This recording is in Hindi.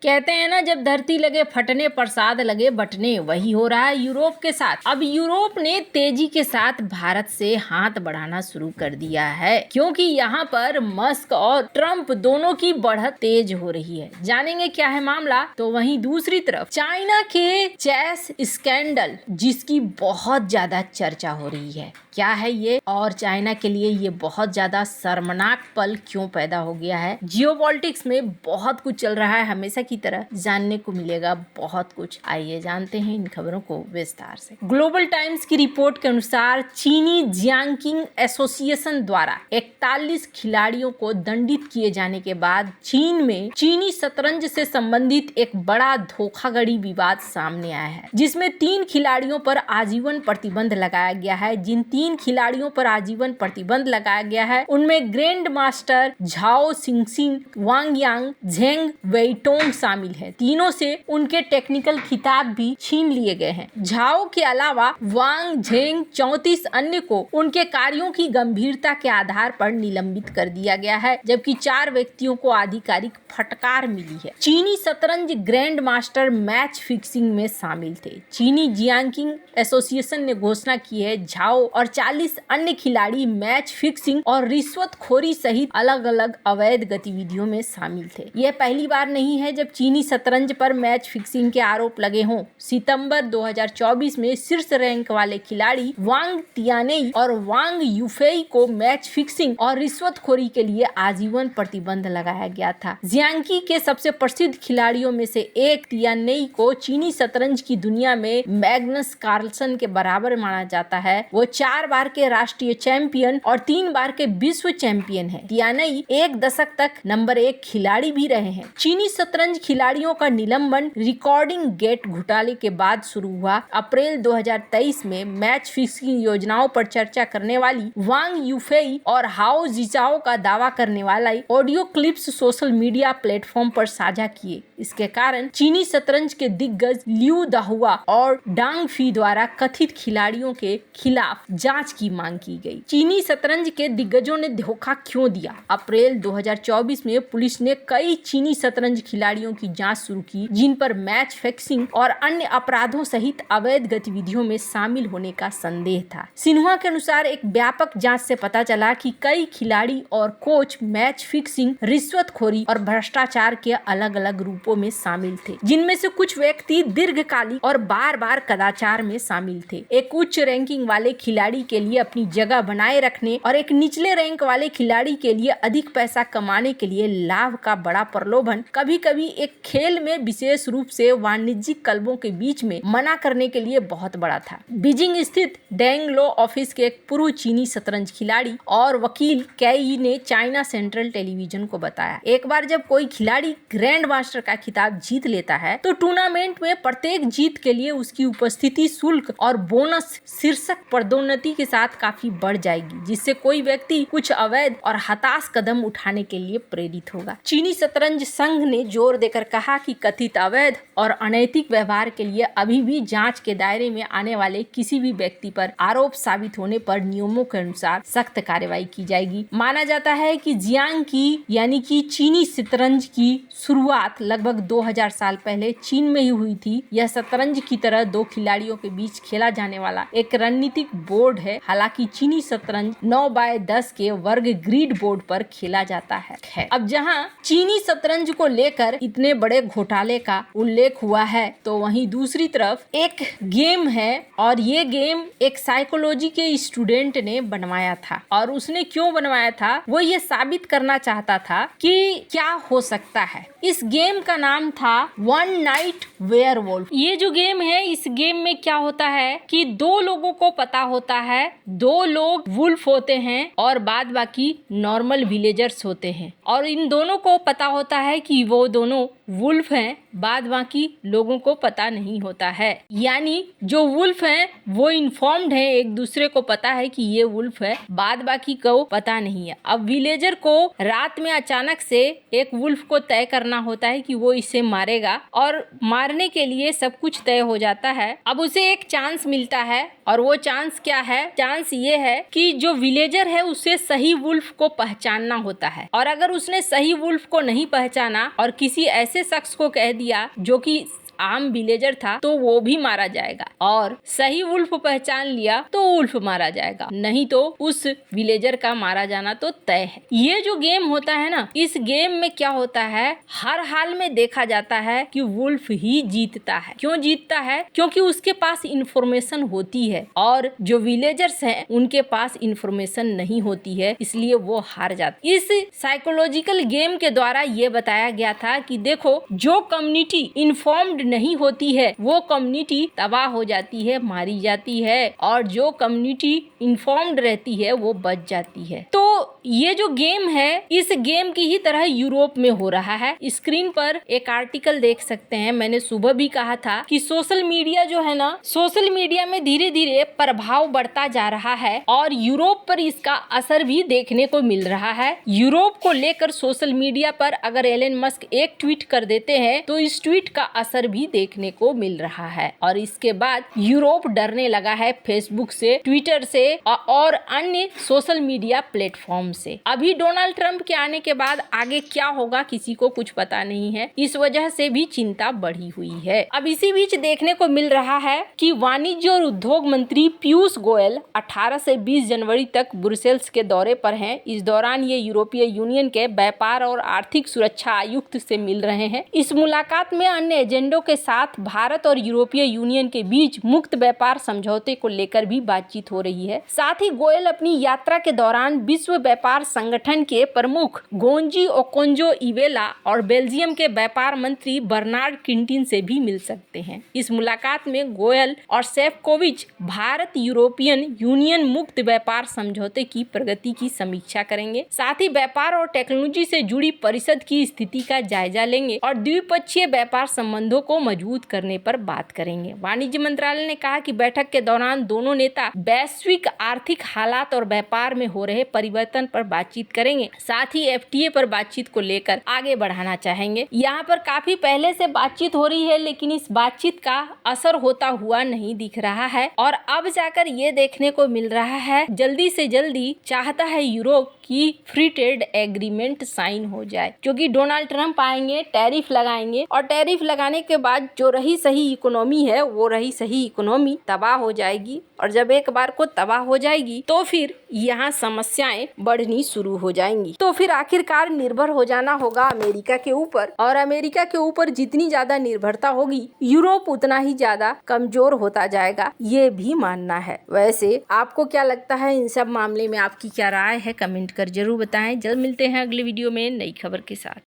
कहते हैं ना, जब धरती लगे फटने प्रसाद लगे बटने, वही हो रहा है यूरोप के साथ। अब यूरोप ने तेजी के साथ भारत से हाथ बढ़ाना शुरू कर दिया है, क्योंकि यहाँ पर मस्क और ट्रम्प दोनों की बढ़त तेज हो रही है। जानेंगे क्या है मामला। तो वहीं दूसरी तरफ चाइना के चेस स्कैंडल, जिसकी बहुत ज्यादा चर्चा हो रही है। क्या है ये, और चाइना के लिए ये बहुत ज्यादा शर्मनाक पल क्यों पैदा हो गया है। जियोपॉलिटिक्स में बहुत कुछ चल रहा है, हमेशा की तरह जानने को मिलेगा बहुत कुछ। आइए जानते हैं इन खबरों को विस्तार से। ग्लोबल टाइम्स की रिपोर्ट के अनुसार चीनी जियांकिंग एसोसिएशन द्वारा 41 खिलाड़ियों को दंडित किए जाने के बाद चीन में चीनी शतरंज से संबंधित एक बड़ा धोखाधड़ी विवाद सामने आया है, जिसमें 3 खिलाड़ियों पर आजीवन प्रतिबंध लगाया गया है। जिन 3 खिलाड़ियों पर आजीवन प्रतिबंध लगाया गया है उनमें ग्रैंड मास्टर झाओ सिंगसिंग, वांग यांग, झेंग वेइटोंग शामिल है। तीनों से उनके टेक्निकल खिताब भी छीन लिए गए हैं। झाओ के अलावा वांग, झेंग 34 अन्य को उनके कार्यों की गंभीरता के आधार पर निलंबित कर दिया गया है, जबकि 4 व्यक्तियों को आधिकारिक फटकार मिली है। चीनी शतरंज ग्रैंड मास्टर मैच फिक्सिंग में शामिल थे। चीनी जियांकिंग एसोसिएशन ने घोषणा की है झाओ और 40 अन्य खिलाड़ी मैच फिक्सिंग और रिश्वतखोरी सहित अलग अलग अवैध गतिविधियों में शामिल थे। यह पहली बार नहीं है जब चीनी शतरंज पर मैच फिक्सिंग के आरोप लगे हों। सितंबर 2024 में शीर्ष रैंक वाले खिलाड़ी वांग तियानेई और वांग यूफेई को मैच फिक्सिंग और रिश्वतखोरी के लिए आजीवन प्रतिबंध लगाया गया था। जियांकी के सबसे प्रसिद्ध खिलाड़ियों में से एक तियानेई को चीनी शतरंज की दुनिया में मैग्नस कार्लसन के बराबर माना जाता है। वो 4 बार के राष्ट्रीय चैंपियन और 3 बार के विश्व चैंपियन है। तियानेई 1 दशक तक नंबर 1 खिलाड़ी भी रहे हैं। चीनी शतरंज खिलाड़ियों का निलंबन रिकॉर्डिंग गेट घोटाले के बाद शुरू हुआ। अप्रैल 2023 में मैच फिक्सिंग योजनाओं पर चर्चा करने वाली वांग यूफेई और हाओ जिचाओ का दावा करने वाला audio clips social media platform पर साझा किए। इसके कारण चीनी शतरंज के दिग्गज लियू दाहुआ और डांग फी द्वारा कथित खिलाड़ियों के खिलाफ जांच की मांग की गई। चीनी शतरंज के दिग्गजों ने धोखा क्यों दिया। अप्रैल 2024 में पुलिस ने कई चीनी शतरंज खिलाड़ियों की जांच शुरू की, जिन पर मैच फिक्सिंग और अन्य अपराधों सहित अवैध गतिविधियों में शामिल होने का संदेह था। सिन्हुआ के अनुसार एक व्यापक जांच से पता चला कि कई खिलाड़ी और कोच मैच फिक्सिंग, रिश्वतखोरी और भ्रष्टाचार के अलग अलग रूपों में शामिल थे, जिनमें से कुछ व्यक्ति दीर्घकालिक और बार बार कदाचार में शामिल थे। एक उच्च रैंकिंग वाले खिलाड़ी के लिए अपनी जगह बनाए रखने और एक निचले रैंक वाले खिलाड़ी के लिए अधिक पैसा कमाने के लिए लाभ का बड़ा प्रलोभन कभी कभी एक खेल में विशेष रूप से वाणिज्यिक क्लबों के बीच में मना करने के लिए बहुत बड़ा था। बीजिंग स्थित डेंग लॉ ऑफिस के एक पूर्व चीनी शतरंज खिलाड़ी और वकील कैई ने चाइना सेंट्रल टेलीविजन को बताया, एक बार जब कोई खिलाड़ी ग्रैंड मास्टर का खिताब जीत लेता है तो टूर्नामेंट में प्रत्येक जीत के लिए उसकी उपस्थिति शुल्क और बोनस शीर्षक पदोन्नति के साथ काफी बढ़ जाएगी, जिससे कोई व्यक्ति कुछ अवैध और हताश कदम उठाने के लिए प्रेरित होगा। चीनी शतरंज संघ ने जोर देकर कहा कि कथित अवैध और अनैतिक व्यवहार के लिए अभी भी जांच के दायरे में आने वाले किसी भी व्यक्ति पर आरोप साबित होने पर नियमों के अनुसार सख्त कार्रवाई की जाएगी। माना जाता है कि जियांग की यानी कि चीनी शतरंज की शुरुआत लगभग 2000 साल पहले चीन में ही हुई थी। यह शतरंज की तरह 2 खिलाड़ियों के बीच खेला जाने वाला एक रणनीतिक बोर्ड है। हालांकि चीनी शतरंज 9x10 के वर्ग ग्रिड बोर्ड पर खेला जाता है। अब जहां चीनी शतरंज को लेकर इतने बड़े घोटाले का उल्लेख हुआ है, तो वहीं दूसरी तरफ एक गेम है और ये गेम एक साइकोलॉजी के स्टूडेंट ने बनवाया था। और उसने क्यों बनवाया था, वो ये साबित करना चाहता था कि क्या हो सकता है। इस गेम का नाम था वन नाइट वेयरवुल्फ। ये जो गेम है, इस गेम में क्या होता है कि 2 लोगों को पता होता है 2 लोग वुल्फ होते हैं और बाद बाकी नॉर्मल विलेजर्स होते हैं, और इन दोनों को पता होता है कि वो दोनों वुल्फ हैं, बाद बाकी लोगों को पता नहीं होता है। यानी जो वुल्फ हैं वो इन्फॉर्म्ड है, एक दूसरे को पता है कि ये वुल्फ है, बाद बाकी को पता नहीं है। अब विलेजर को रात में अचानक से एक वुल्फ को तय करना होता है कि वो इसे मारेगा, और मारने के लिए सब कुछ तय हो जाता है। अब उसे एक चांस मिलता है, और वो चांस क्या है है, चांस ये है कि जो विलेजर है उसे सही वुल्फ को पहचानना होता है, और अगर उसने सही वुल्फ को नहीं पहचाना और किसी ऐसे शख्स को कह दिया जो कि आम विलेजर था, तो वो भी मारा जाएगा, और सही वुल्फ पहचान लिया तो वुल्फ मारा जाएगा, नहीं तो उस विलेजर का मारा जाना तो तय है। ये जो गेम होता है ना, इस गेम में क्या होता है, हर हाल में देखा जाता है कि वुल्फ ही जीतता है। क्यों जीतता है? क्योंकि उसके पास इंफॉर्मेशन होती है और जो विलेजर्स हैं उनके पास इंफॉर्मेशन नहीं होती है, इसलिए वो हार जाते। इस साइकोलॉजिकल गेम के द्वारा ये बताया गया था कि देखो, जो कम्युनिटी इन्फॉर्म्ड नहीं होती है वो कम्युनिटी तबाह हो जाती है, मारी जाती है, और जो कम्युनिटी इन्फॉर्म्ड रहती है वो बच जाती है। तो ये जो गेम है, इस गेम की ही तरह यूरोप में हो रहा है। स्क्रीन पर एक आर्टिकल देख सकते हैं। मैंने सुबह भी कहा था कि सोशल मीडिया जो है ना, सोशल मीडिया में धीरे धीरे प्रभाव बढ़ता जा रहा है और यूरोप पर इसका असर भी देखने को मिल रहा है। यूरोप को लेकर सोशल मीडिया पर अगर एलन मस्क एक ट्वीट कर देते हैं तो इस ट्वीट का असर भी देखने को मिल रहा है, और इसके बाद यूरोप डरने लगा है फेसबुक से, ट्विटर से और अन्य सोशल मीडिया प्लेटफॉर्म से। अभी डोनाल्ड ट्रंप के आने के बाद आगे क्या होगा किसी को कुछ पता नहीं है, इस वजह से भी चिंता बढ़ी हुई है। अब इसी बीच देखने को मिल रहा है कि वाणिज्य और उद्योग मंत्री पीयूष गोयल 18 से 20 जनवरी तक ब्रुसेल्स के दौरे पर हैं। इस दौरान ये यूरोपीय यूनियन के व्यापार और आर्थिक सुरक्षा आयुक्त से मिल रहे हैं। इस मुलाकात में अन्य एजेंडों के साथ भारत और यूरोपीय यूनियन के बीच मुक्त व्यापार समझौते को लेकर भी बातचीत हो रही है। साथ ही गोयल अपनी यात्रा के दौरान विश्व व्यापार संगठन के प्रमुख गोंजी ओकोंजो इवेला और बेल्जियम के व्यापार मंत्री बर्नार्ड किंटिन से भी मिल सकते हैं। इस मुलाकात में गोयल और सेफकोविच भारत यूरोपियन यूनियन मुक्त व्यापार समझौते की प्रगति की समीक्षा करेंगे। साथ ही व्यापार और टेक्नोलॉजी से जुड़ी परिषद की स्थिति का जायजा लेंगे और द्विपक्षीय व्यापार संबंधों को मजबूत करने पर बात करेंगे। वाणिज्य मंत्रालय ने कहा कि बैठक के दौरान दोनों नेता वैश्विक आर्थिक हालात और व्यापार में हो रहे परिवर्तन पर बातचीत करेंगे। साथ ही एफटीए पर बातचीत को लेकर आगे बढ़ाना चाहेंगे। यहाँ पर काफी पहले से बातचीत हो रही है, लेकिन इस बातचीत का असर होता हुआ नहीं दिख रहा है, और अब जाकर ये देखने को मिल रहा है जल्दी से जल्दी चाहता है यूरोप की फ्री ट्रेड एग्रीमेंट साइन हो जाए, क्योंकि डोनाल्ड ट्रंप आएंगे, टैरिफ लगाएंगे, और टैरिफ लगाने के बाद जो रही सही इकोनॉमी है वो रही सही इकोनॉमी तबाह हो जाएगी, और जब एक बार को तबाह हो जाएगी तो फिर यहाँ समस्याएं बढ़नी शुरू हो जाएंगी। तो फिर आखिरकार निर्भर हो जाना होगा अमेरिका के ऊपर, और अमेरिका के ऊपर जितनी ज्यादा निर्भरता होगी यूरोप उतना ही ज्यादा कमजोर होता जाएगा, ये भी मानना है। वैसे आपको क्या लगता है इन सब मामले में, आपकी क्या राय है, कमेंट कर जरूर बताएं। जल्द मिलते हैं अगले वीडियो में नई खबर के साथ।